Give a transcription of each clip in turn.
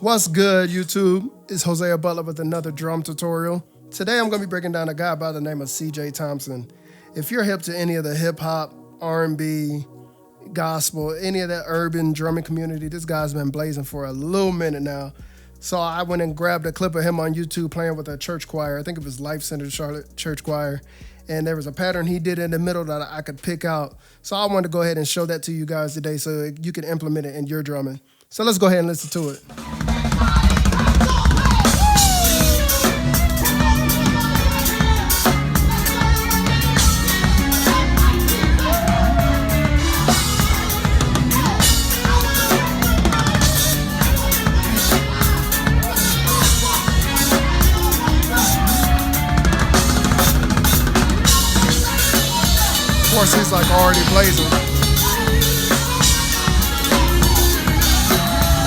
What's good, YouTube? It's Hosea Butler with another drum tutorial. Today I'm going to be breaking down a guy by the name of CJ Thompson. If you're hip to any of the hip-hop, R&B, gospel, any of that urban drumming community, this guy's been blazing for a little minute now. So I went and grabbed a clip of him on YouTube playing with a church choir. I think it was Life Center Charlotte Church Choir. And there was a pattern he did in the middle that I could pick out. So I wanted to go ahead and show that to you guys today so you can implement it in your drumming. So let's go ahead and listen to it. Of course, he's like already blazing.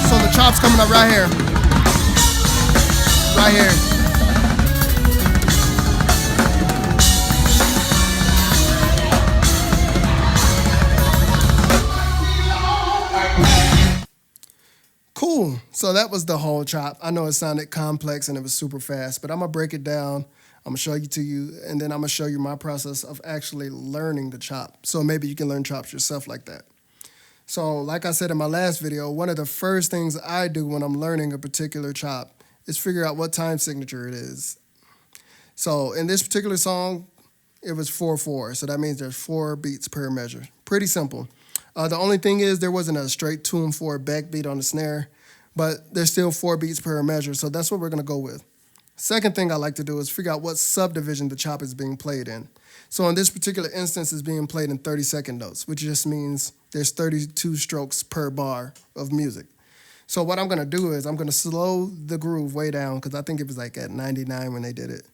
So the chop's coming up right here. Right here. Cool. So that was the whole chop. I know it sounded complex and it was super fast, but I'm going to break it down. I'm going to show it to you, and then I'm going to show you my process of actually learning the chop. So maybe you can learn chops yourself like that. So like I said in my last video, one of the first things I do when I'm learning a particular chop is figure out what time signature it is. So in this particular song, it was 4/4. So that means there's 4 beats per measure. Pretty simple. The only thing is there wasn't a straight 2-4 backbeat on the snare, but there's still 4 beats per measure. So that's what we're going to go with. Second thing I like to do is figure out what subdivision the chop is being played in. So in this particular instance, it's being played in 30-second notes, which just means there's 32 strokes per bar of music. So what I'm going to do is I'm going to slow the groove way down, because I think it was like at 99 when they did it.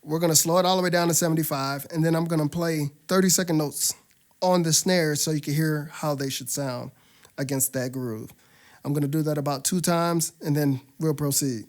We're going to slow it all the way down to 75, and then I'm going to play 30-second notes on the snare so you can hear how they should sound against that groove. I'm going to do that about 2 times, and then we'll proceed.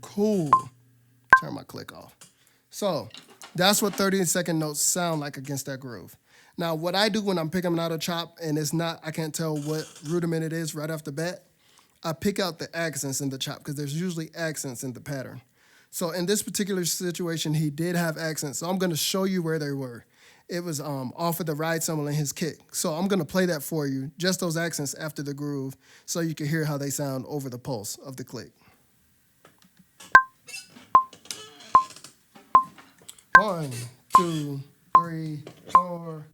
Cool. Turn my click off. So that's what 30-second notes sound like against that groove. Now, what I do when I'm picking out a chop and it's not, I can't tell what rudiment it is right off the bat, I pick out the accents in the chop, because there's usually accents in the pattern. So in this particular situation, he did have accents. So I'm going to show you where they were. It was off of the ride cymbal and his kick. So I'm going to play that for you, just those accents after the groove, so you can hear how they sound over the pulse of the click. 1, 2, 3, 4.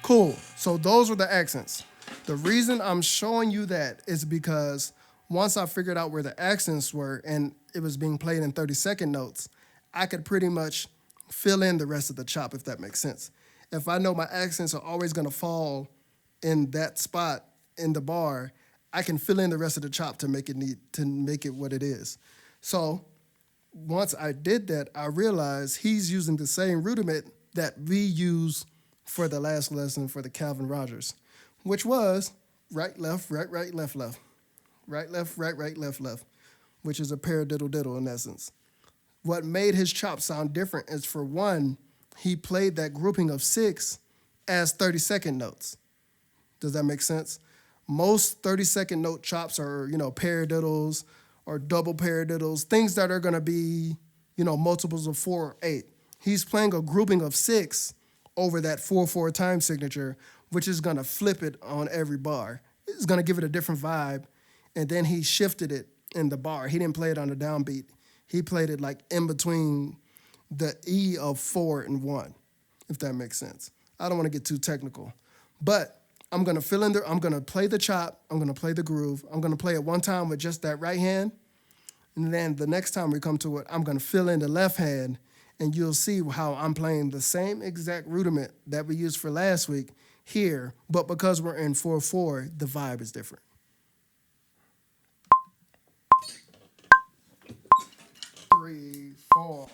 Cool. So those were the accents. The reason I'm showing you that is because once I figured out where the accents were and it was being played in 30-second notes, I could pretty much fill in the rest of the chop, if that makes sense. If I know my accents are always going to fall in that spot in the bar, I can fill in the rest of the chop to make it what it is. So once I did that, I realized he's using the same rudiment that we use for the last lesson for the Calvin Rogers, which was right, left, right, right, left, left. Right, left, right, right, left, left, which is a paradiddle-diddle in essence. What made his chop sound different is, for one, he played that grouping of 6 as 30-second notes. Does that make sense? Most 30-second note chops are, paradiddles or double paradiddles, things that are going to be, multiples of 4 or 8. He's playing a grouping of 6 over that 4/4 time signature, which is going to flip it on every bar. It's going to give it a different vibe. and then he shifted it in the bar. He didn't play it on the downbeat. He played it like in between the E of 4 and 1, if that makes sense. I don't want to get too technical, but I'm going to fill in I'm going to play the chop. I'm going to play the groove. I'm going to play it one time with just that right hand. And then the next time we come to it, I'm going to fill in the left hand, and you'll see how I'm playing the same exact rudiment that we used for last week here, but because we're in 4/4, the vibe is different. 3, 4.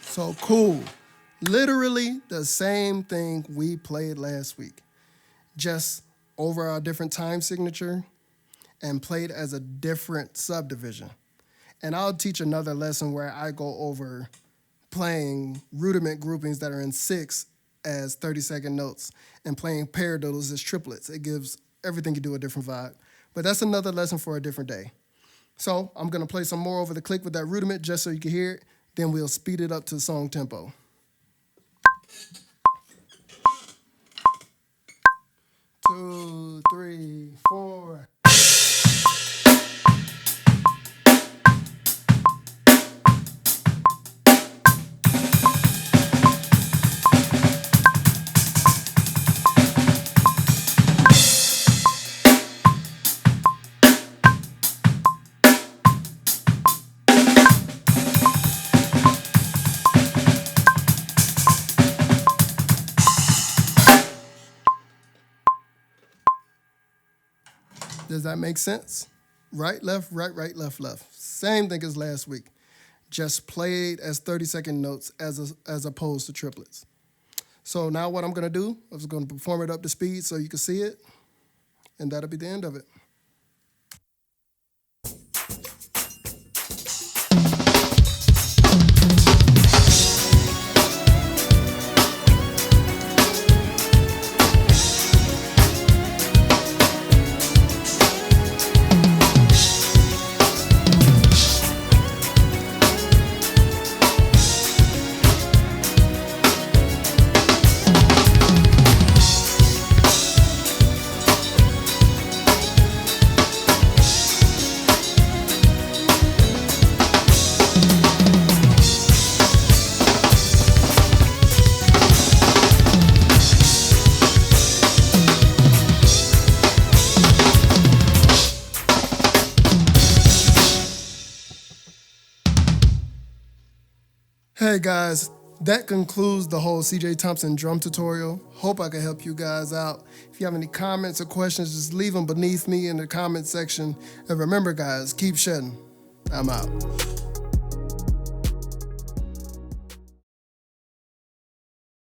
So cool. Literally the same thing we played last week, just over our different time signature and played as a different subdivision. And I'll teach another lesson where I go over playing rudiment groupings that are in 6 as 30-second notes and playing paradiddles as triplets. It gives everything you do a different vibe. But that's another lesson for a different day. So I'm going to play some more over the click with that rudiment just so you can hear it. Then we'll speed it up to song tempo. 2, 3, 4. Does that make sense? Right, left, right, left, left. Same thing as last week. Just played as 30-second notes as opposed to triplets. So now what I'm going to do, I'm just going to perform it up to speed so you can see it, and that'll be the end of it. Hey guys, that concludes the whole CJ Thompson drum tutorial. Hope I can help you guys out. If you have any comments or questions, just leave them beneath me in the comment section. And remember guys, keep shedding. I'm out.